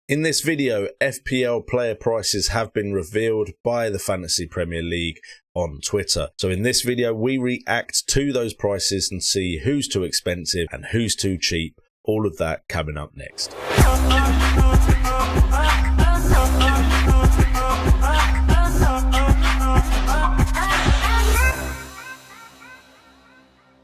In this video, FPL player prices have been revealed by the Fantasy Premier League on Twitter. So in this video, we react to those prices and see who's too expensive and who's too cheap. All of that coming up next.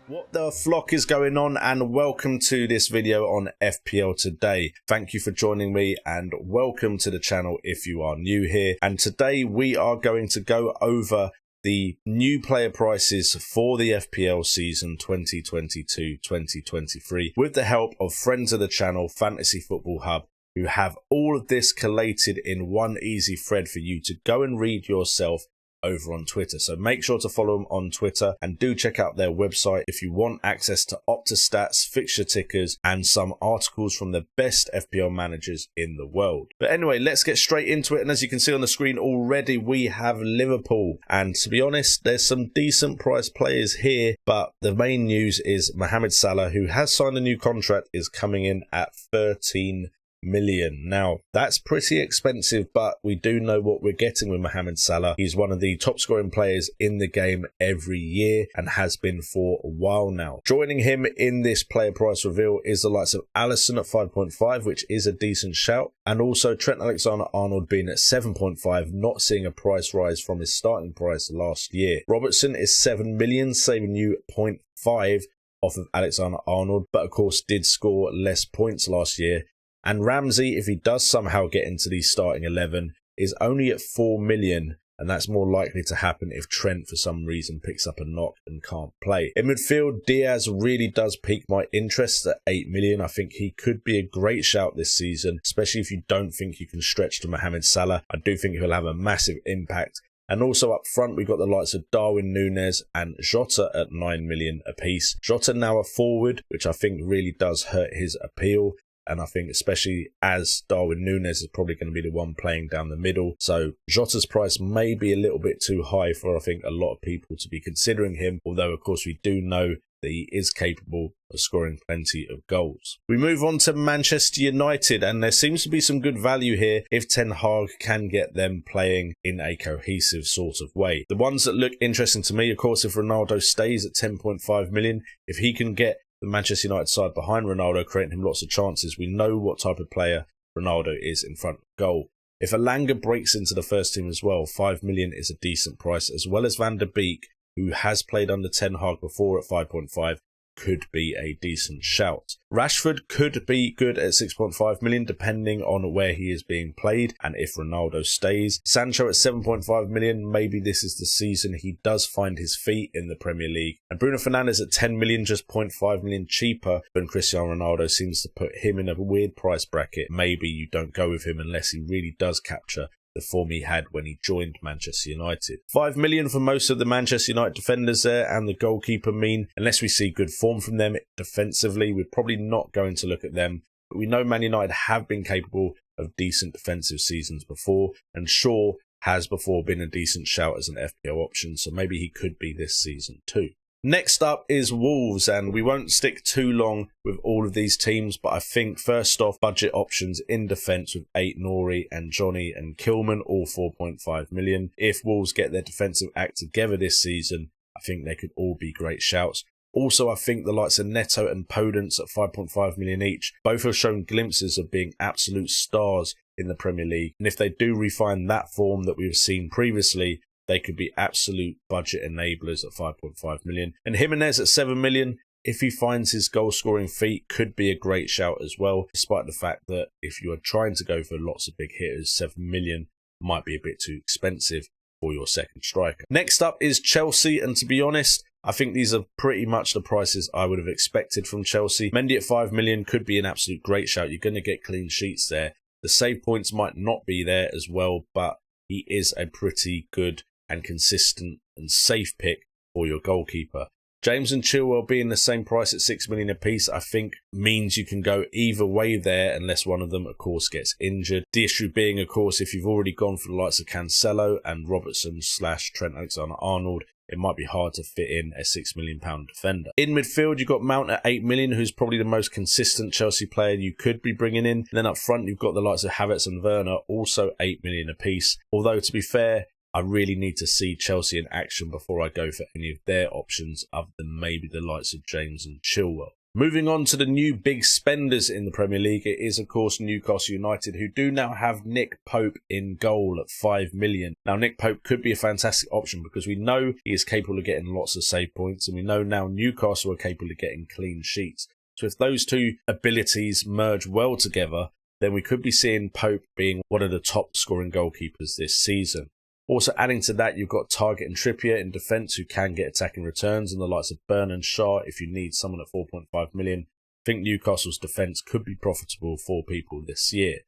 What the flock is going on, and welcome to this video on FPL Today. Thank you for joining me and welcome to the channel if you are new here. And today we are going to go over the new player prices for the FPL season 2022-2023 with the help of friends of the channel, Fantasy Football Hub, who have all of this collated in one easy thread for you to go and read yourself over on Twitter. So make sure to follow them on Twitter and do check out their website if you want access to OPTA stats, fixture tickers, and some articles from the best FPL managers in the world. But anyway, let's get straight into it. And as you can see on the screen already, we have Liverpool. And to be honest, there's some decent price players here, but the main news is Mohamed Salah, who has signed a new contract, is coming in at 13 million. Now that's pretty expensive, but we do know what we're getting with Mohamed Salah. He's one of the top scoring players in the game every year and has been for a while now. Joining him in this player price reveal is the likes of Alisson at 5.5, which is a decent shout, and also Trent Alexander-Arnold being at 7.5, not seeing a price rise from his starting price last year. Robertson is 7 million, saving you 0.5 off of Alexander-Arnold, but of course did score less points last year. And Ramsey, if he does somehow get into the starting 11, is only at 4 million, and that's more likely to happen if Trent for some reason picks up a knock and can't play. In midfield, Diaz really does pique my interest at 8 million. I think he could be a great shout this season, especially if you don't think you can stretch to Mohamed Salah. I do think he'll have a massive impact. And also up front, we've got the likes of Darwin Núñez and Jota at 9 million apiece. Jota now a forward, which I think really does hurt his appeal. And I think especially as Darwin Núñez is probably going to be the one playing down the middle. So Jota's price may be a little bit too high for, I think, a lot of people to be considering him. Although, of course, we do know that he is capable of scoring plenty of goals. We move on to Manchester United, and there seems to be some good value here if Ten Hag can get them playing in a cohesive sort of way. The ones that look interesting to me, of course, if Ronaldo stays at 10.5 million, if he can get the Manchester United side behind Ronaldo, creating him lots of chances, we know what type of player Ronaldo is in front of goal. If Elanga breaks into the first team as well, 5 million is a decent price, as well as Van der Beek, who has played under Ten Hag before at 5.5, could be a decent shout. Rashford could be good at 6.5 million depending on where he is being played and if Ronaldo stays. Sancho at 7.5 million, maybe this is the season he does find his feet in the Premier League. And Bruno Fernandes at 10 million, just 0.5 million cheaper than Cristiano Ronaldo, seems to put him in a weird price bracket. Maybe you don't go with him unless he really does capture the form he had when he joined Manchester United. 5 million for most of the Manchester United defenders there, and the goalkeeper mean, unless we see good form from them defensively, we're probably not going to look at them. But we know Man United have been capable of decent defensive seasons before, and Shaw has before been a decent shout as an FPL option, so maybe he could be this season too. Next up is Wolves, and we won't stick too long with all of these teams, but I think first off, budget options in defence with Aït-Nouri and Johnny and Kilman, all 4.5 million. If Wolves get their defensive act together this season, I think they could all be great shouts. Also, I think the likes of Neto and Podence at 5.5 million each, both have shown glimpses of being absolute stars in the Premier League. And if they do refine that form that we've seen previously, they could be absolute budget enablers at 5.5 million. And Jimenez at 7 million, if he finds his goal scoring feat, could be a great shout as well, despite the fact that if you are trying to go for lots of big hitters, 7 million might be a bit too expensive for your second striker. Next up is Chelsea, and to be honest, I think these are pretty much the prices I would have expected from Chelsea. Mendy at 5 million could be an absolute great shout. You're going to get clean sheets there. The save points might not be there as well, but he is a pretty good and consistent and safe pick for your goalkeeper. James and Chilwell being the same price at 6 million apiece, I think means you can go either way there unless one of them, of course, gets injured. The issue being, of course, if you've already gone for the likes of Cancelo and Robertson / Trent Alexander-Arnold, it might be hard to fit in a £6 million defender. In midfield, you've got Mount at 8 million, who's probably the most consistent Chelsea player you could be bringing in. And then up front, you've got the likes of Havertz and Werner, also 8 million apiece. Although, to be fair, I really need to see Chelsea in action before I go for any of their options other than maybe the likes of James and Chilwell. Moving on to the new big spenders in the Premier League, it is of course Newcastle United, who do now have Nick Pope in goal at 5 million. Now Nick Pope could be a fantastic option because we know he is capable of getting lots of save points, and we know now Newcastle are capable of getting clean sheets. So if those two abilities merge well together, then we could be seeing Pope being one of the top scoring goalkeepers this season. Also adding to that, you've got Target and Trippier in defence who can get attacking returns, and the likes of Burn and Shaw if you need someone at 4.5 million. I think Newcastle's defence could be profitable for people this year.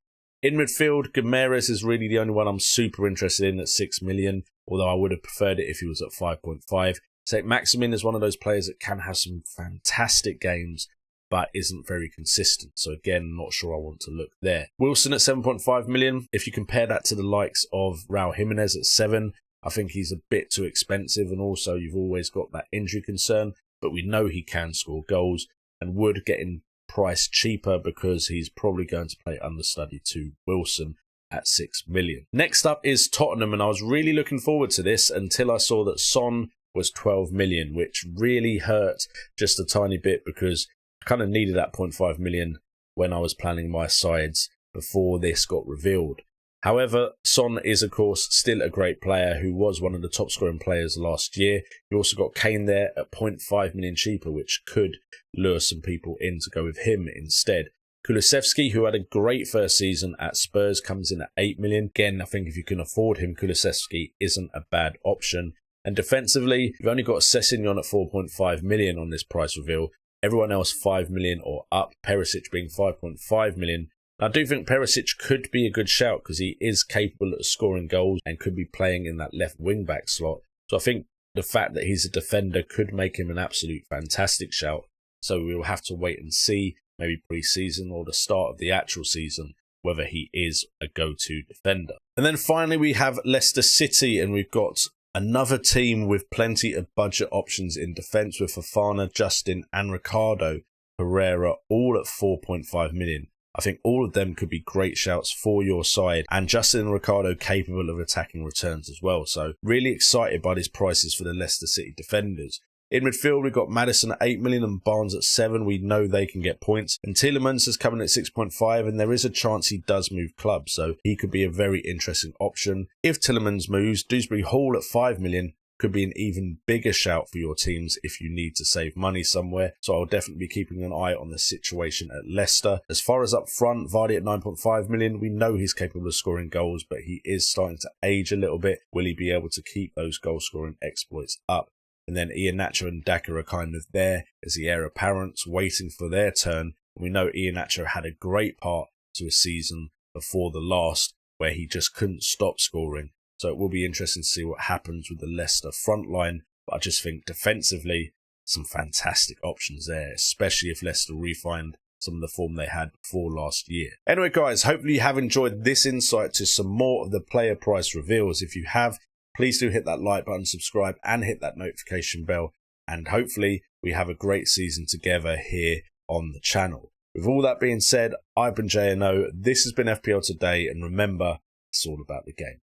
In midfield, Guimaraes is really the only one I'm super interested in at 6 million, although I would have preferred it if he was at 5.5. St. Maximin is one of those players that can have some fantastic games, but isn't very consistent. So again, not sure I want to look there. Wilson at 7.5 million. If you compare that to the likes of Raul Jimenez at 7, I think he's a bit too expensive. And also you've always got that injury concern, but we know he can score goals and would get in priced cheaper because he's probably going to play understudy to Wilson at 6 million. Next up is Tottenham, and I was really looking forward to this until I saw that Son was 12 million, which really hurt just a tiny bit because I kind of needed that 0.5 million when I was planning my sides before this got revealed. However, Son is, of course, still a great player who was one of the top scoring players last year. You also got Kane there at 0.5 million cheaper, which could lure some people in to go with him instead. Kulusevski, who had a great first season at Spurs, comes in at 8 million. Again, I think if you can afford him, Kulusevski isn't a bad option. And defensively, you've only got Sessegnon at 4.5 million on this price reveal. Everyone else 5 million or up, Perisic being 5.5 million. I do think Perisic could be a good shout because he is capable of scoring goals and could be playing in that left wing-back slot. So I think the fact that he's a defender could make him an absolute fantastic shout. So we'll have to wait and see, maybe pre-season or the start of the actual season, whether he is a go-to defender. And then finally we have Leicester City, and we've got another team with plenty of budget options in defence with Fofana, Justin and Ricardo Pereira all at 4.5 million. I think all of them could be great shouts for your side, and Justin and Ricardo capable of attacking returns as well. So really excited by these prices for the Leicester City defenders. In midfield, we've got Maddison at 8 million and Barnes at 7. We know they can get points. And Tielemans is coming at 6.5, and there is a chance he does move clubs, so he could be a very interesting option. If Tielemans moves, Dewsbury Hall at 5 million could be an even bigger shout for your teams if you need to save money somewhere. So I'll definitely be keeping an eye on the situation at Leicester. As far as up front, Vardy at 9.5 million. We know he's capable of scoring goals, but he is starting to age a little bit. Will he be able to keep those goal scoring exploits up? And then Iheanacho and Daka are kind of there as the heir apparents, waiting for their turn. We know Iheanacho had a great part to a season before the last where he just couldn't stop scoring. So it will be interesting to see what happens with the Leicester front line. But I just think defensively, some fantastic options there, especially if Leicester refind some of the form they had before last year. Anyway, guys, hopefully you have enjoyed this insight to some more of the player price reveals. If you have, please do hit that like button, subscribe, and hit that notification bell. And hopefully we have a great season together here on the channel. With all that being said, I've been JNO. This has been FPL Today. And remember, it's all about the game.